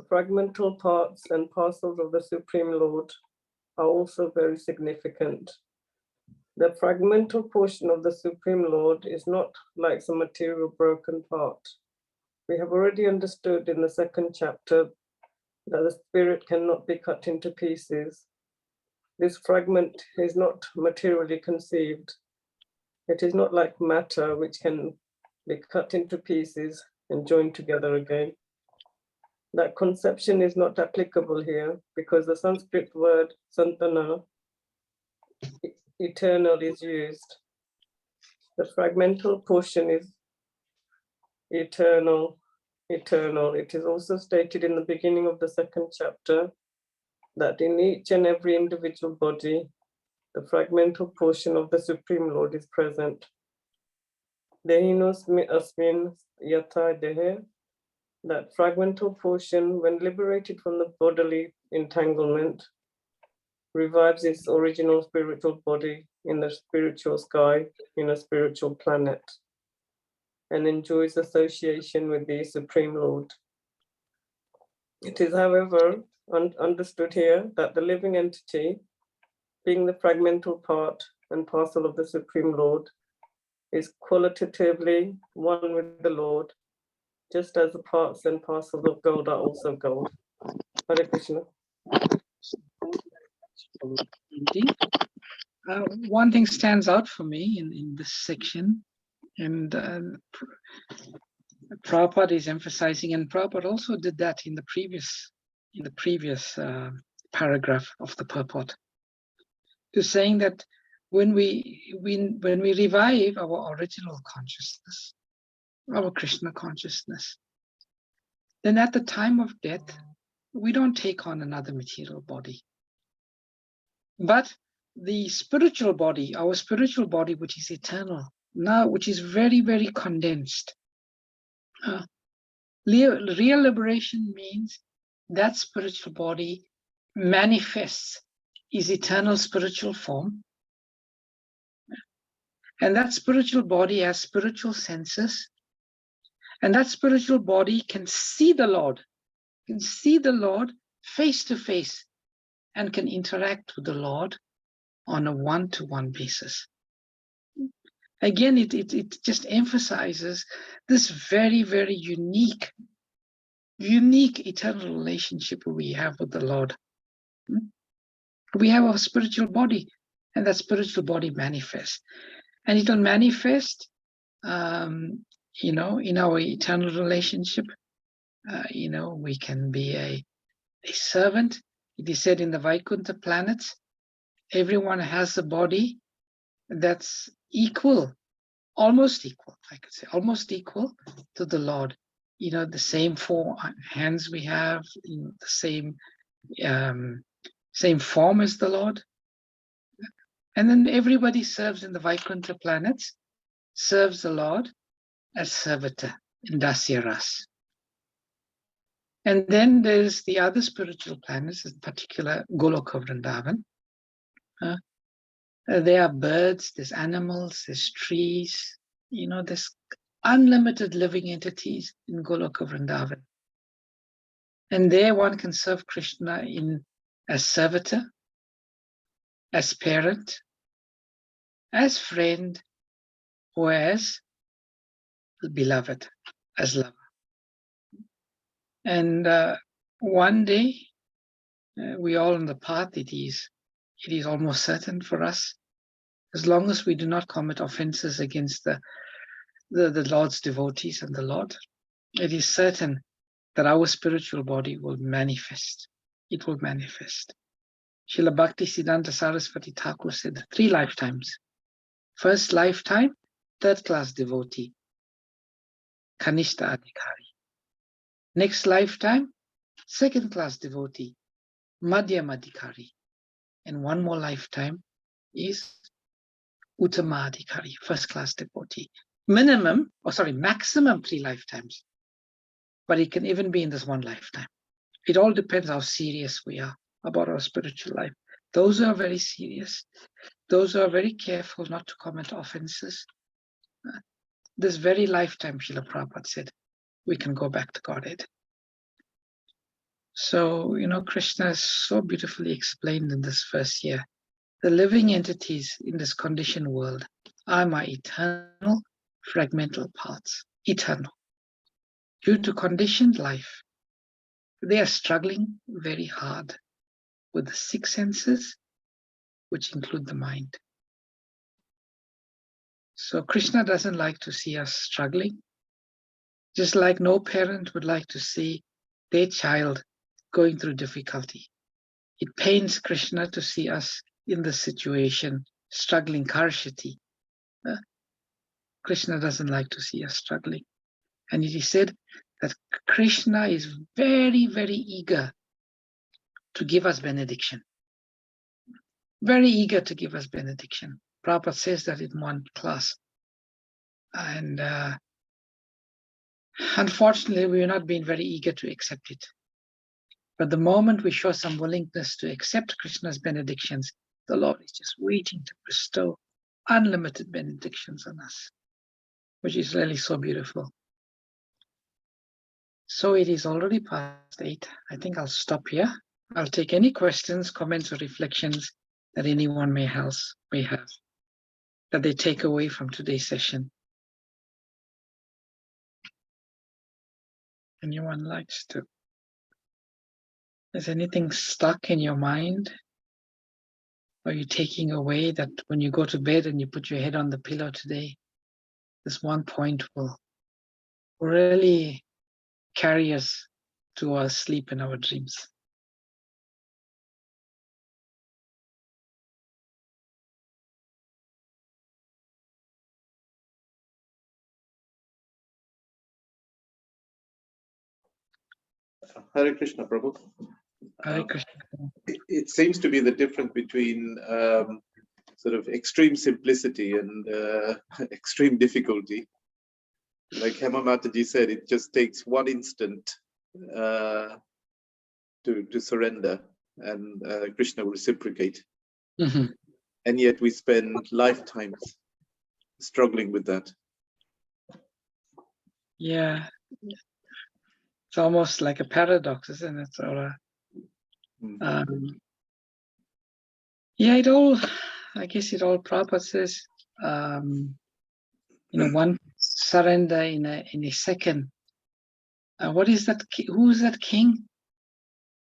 fragmental parts and parcels of the Supreme Lord, are also very significant. The fragmental portion of the Supreme Lord is not like some material broken part. We have already understood in the second chapter that the spirit cannot be cut into pieces. This fragment is not materially conceived. It is not like matter, which can be cut into pieces and joined together again. That conception is not applicable here because the Sanskrit word santana, eternal, is used. The fragmental portion is eternal. It is also stated in the beginning of the second chapter that in each and every individual body, the fragmental portion of the Supreme Lord is present. Dehinos asmin yata dehe, that fragmental portion, when liberated from the bodily entanglement, revives its original spiritual body in the spiritual sky, in a spiritual planet, and enjoys association with the Supreme Lord. It is, however, understood here that the living entity, being the fragmental part and parcel of the Supreme Lord, is qualitatively one with the Lord, just as the parts and parcels of gold are also gold. Hare Krishna. Indeed. One thing stands out for me in this section, and Prabhupada is emphasizing, and Prabhupada also did that in the previous paragraph of the purport, to saying that when we revive our original consciousness, our Krishna consciousness, then at the time of death, we don't take on another material body. But the spiritual body, our spiritual body, which is eternal, now, which is very, very condensed. Real liberation means that spiritual body manifests is eternal spiritual form. And that spiritual body has spiritual senses. And that spiritual body can see the Lord, face to face, and can interact with the Lord on a one-to-one basis. Again, it just emphasizes this very, very unique eternal relationship we have with the Lord. We have a spiritual body, and that spiritual body manifests. And it will manifest, in our eternal relationship. We can be a servant. It is said in the Vaikuntha planets, everyone has a body that's equal, almost equal, I could say, almost equal to the Lord. The same 4 hands we have, the same form as the Lord. And then everybody serves in the Vaikuntha planets, serves the Lord as servitor in Dasyaras. And then there's the other spiritual planets, in particular Goloka Vrindavan. There are birds, there's animals, there's trees, there's unlimited living entities in Goloka Vrindavan. And there one can serve Krishna as servitor, as parent, as friend, or as beloved, as lover. And one day, we all on the path, it is almost certain for us, as long as we do not commit offenses against the Lord's devotees and the Lord, it is certain that our spiritual body will manifest. It will manifest. Srila Bhakti Siddhanta Saraswati Thakur said 3 lifetimes. First lifetime, 3rd class devotee, Kanishta Adhikari. Next lifetime, 2nd class devotee, Madhyamadikari. And one more lifetime is Uttamadikari, first class devotee. Maximum 3 lifetimes. But it can even be in this one lifetime. It all depends how serious we are about our spiritual life. Those who are very serious, those who are very careful not to commit offenses, this very lifetime, Srila Prabhupada said, we can go back to Godhead. So, Krishna is so beautifully explained in this verse here. The living entities in this conditioned world are my eternal fragmental parts, eternal. Due to conditioned life, they are struggling very hard with the 6 senses, which include the mind. So Krishna doesn't like to see us struggling, just like no parent would like to see their child going through difficulty. It pains Krishna to see us in this situation, struggling karshati. Krishna doesn't like to see us struggling. And it is said that Krishna is very, very eager to give us benediction. Very eager to give us benediction. Prabhupada says that in one class. And unfortunately, we are not being very eager to accept it. But the moment we show some willingness to accept Krishna's benedictions, the Lord is just waiting to bestow unlimited benedictions on us, which is really so beautiful. So it is already past 8. I think I'll stop here. I'll take any questions, comments, or reflections that anyone may have, that they take away from today's session. Anyone likes to? Is anything stuck in your mind? Are you taking away that when you go to bed and you put your head on the pillow today, this one point will really carry us to our sleep and our dreams? Hare Krishna, Prabhu. Hare Krishna. It seems to be the difference between sort of extreme simplicity and extreme difficulty. Like Hema Mataji said, it just takes one instant to surrender, and Krishna will reciprocate. Mm-hmm. And yet we spend lifetimes struggling with that. Yeah. It's almost like a paradox, isn't it? Or I guess it all Prabhupada says, one surrender in a second. What is that? Who is that king?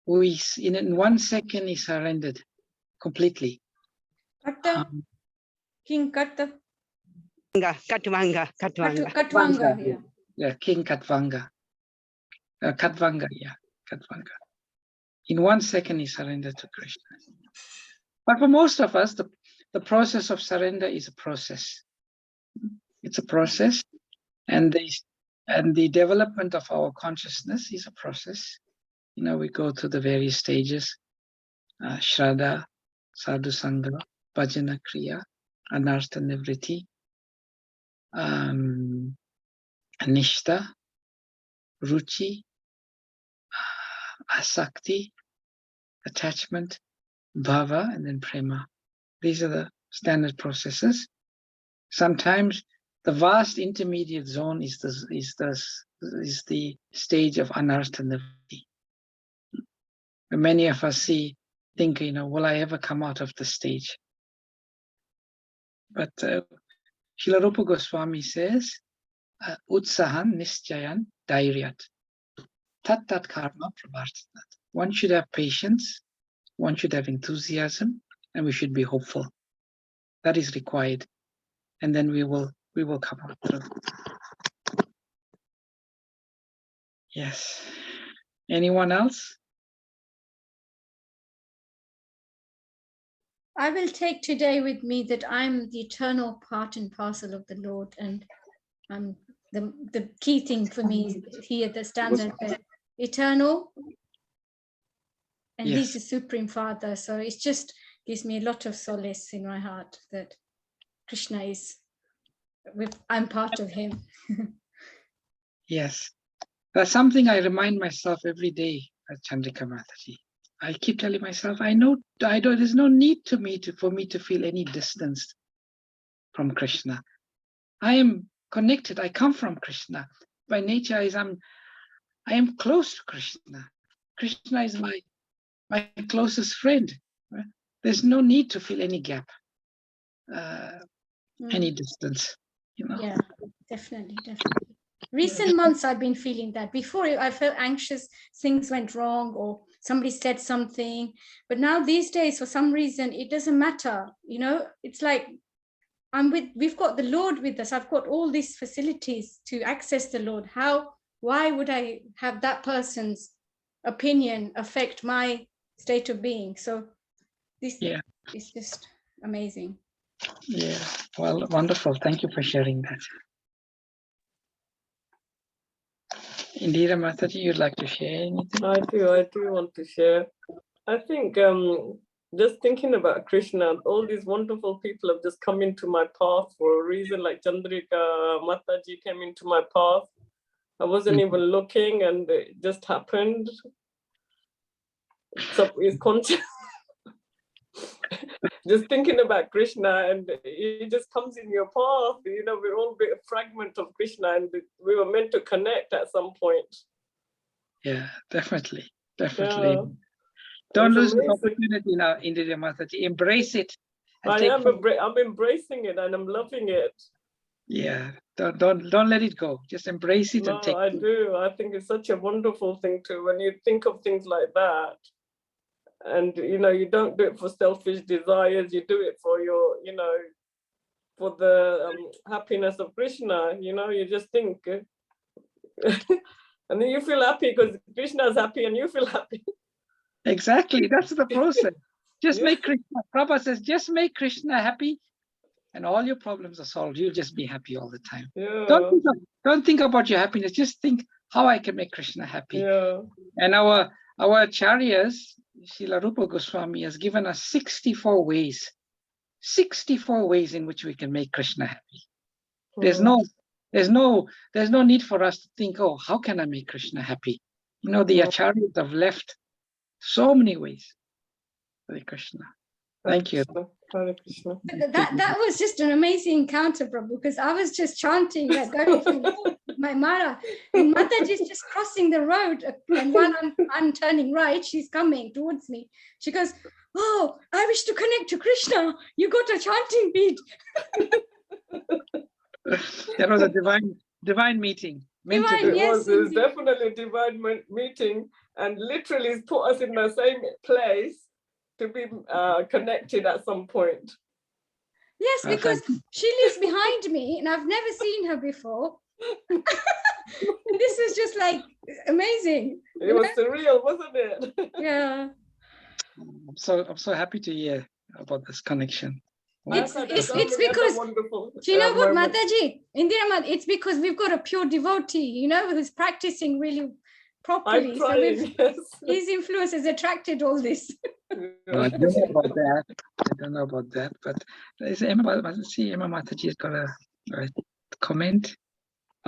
Who is in 1 second he surrendered completely. King Katta. Katvanga. Katvanga, yeah, King Katvanga. Katvanga. In 1 second he surrendered to Krishna. But for most of us, the process of surrender is a process. It's a process, and the development of our consciousness is a process. We go through the various stages: Shraddha, Sadhu Sangha, Bhajana Kriya, Anartha Nivriti, Nishtha, Ruchi, Asakti, attachment, Bhava, and then Prema. These are the standard processes. Sometimes the vast intermediate zone is the stage of Anartha Nivriti. Many of us think, will I ever come out of the stage? But Srila Rupa Goswami says, Utsahan Nischayan Dairyat. Tat karma pravartanat. One should have patience, one should have enthusiasm, and we should be hopeful. That is required. And then we will come out through. Yes. Anyone else? I will take today with me that I'm the eternal part and parcel of the Lord, and the key thing for me here that stands out there, eternal, And he's the Supreme Father. So it just gives me a lot of solace in my heart that Krishna is, I'm part of him. Yes. That's something I remind myself every day at Chandrika Mataji. I keep telling myself, there's no need for me to feel any distance from Krishna. I am connected. I come from Krishna. By nature, I am close to Krishna. Krishna is my closest friend. There's no need to feel any gap, any distance. Yeah, definitely. Recent months I've been feeling that. Before I felt anxious, things went wrong or somebody said something. But now these days, for some reason, it doesn't matter. It's like we've got the Lord with us. I've got all these facilities to access the Lord. Why would I have that person's opinion affect my state of being? So this is just amazing. Yeah, well, wonderful. Thank you for sharing that. Indira Mataji, you'd like to share anything? I do want to share. I think just thinking about Krishna, all these wonderful people have just come into my path for a reason, like Chandrika Mataji came into my path. I wasn't even looking and it just happened. So it's conscious. Just thinking about Krishna and he just comes in your path. We're all a fragment of Krishna and we were meant to connect at some point. Yeah, definitely. Yeah. Don't lose the opportunity now, Indira Mataji. Embrace it. I'm embracing it and I'm loving it. Yeah, don't let it go. Just embrace it and take it. I do. I think it's such a wonderful thing too. When you think of things like that, and you don't do it for selfish desires. You do it for your, for the happiness of Krishna. You just think, and then you feel happy because Krishna is happy and you feel happy. Exactly, that's the process. Just make Krishna. Prabhupada says, just make Krishna happy, and all your problems are solved. You'll just be happy all the time. Yeah. Don't think about your happiness. Just think how I can make Krishna happy. Yeah. And our acharyas, Srila Rupa Goswami has given us 64 ways in which we can make Krishna happy. There's no need for us to think, oh, how can I make Krishna happy? The acharyas have left so many ways. Hare Krishna. Thank you. Hare Krishna. That was just an amazing encounter, Prabhu, because I was just chanting that going from my Mara, and Mataji's just crossing the road, and while I'm turning right, she's coming towards me. She goes, "Oh, I wish to connect to Krishna. You got a chanting beat." That was a divine meeting. It was definitely a divine meeting, and literally it's put us in the same place to be connected at some point. Yes, because she lives behind me and I've never seen her before. This is just like amazing. It was surreal, wasn't it? Yeah. I'm so happy to hear about this connection. It's because, wonderful. Do you know what, Mataji? Indira, it's because we've got a pure devotee, who's practicing really properly. I'm trying, yes. His influence has attracted all this. I don't know about that. But Emma Mataji has got a comment.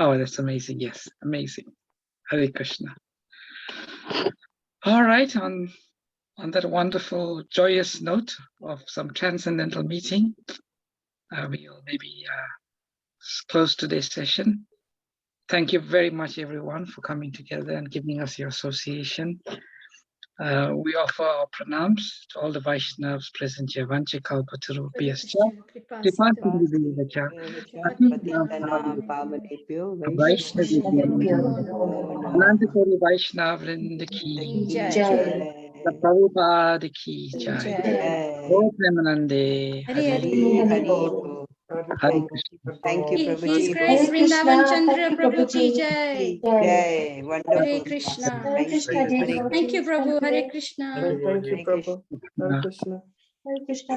Oh, that's amazing. Yes, amazing. Hare Krishna. All right, on that wonderful, joyous note of some transcendental meeting, we will maybe close today's session. Thank you very much, everyone, for coming together and giving us your association. We offer our pranams to all the Vaishnavas present here. Vancha kalpataru piyascha. Anantapuri Vaishnav Vrinda ki jai. Prabhupada ki jai. Om Premanande. Thank you, Prabhu. His Grace Vrindavan Chandra Prabhu ki jai. Yay, wonderful. Hare Krishna. Krishna. Thank you, Prabhu. Hare Krishna. Thank you, Prabhu. Hare Krishna. Hare Krishna.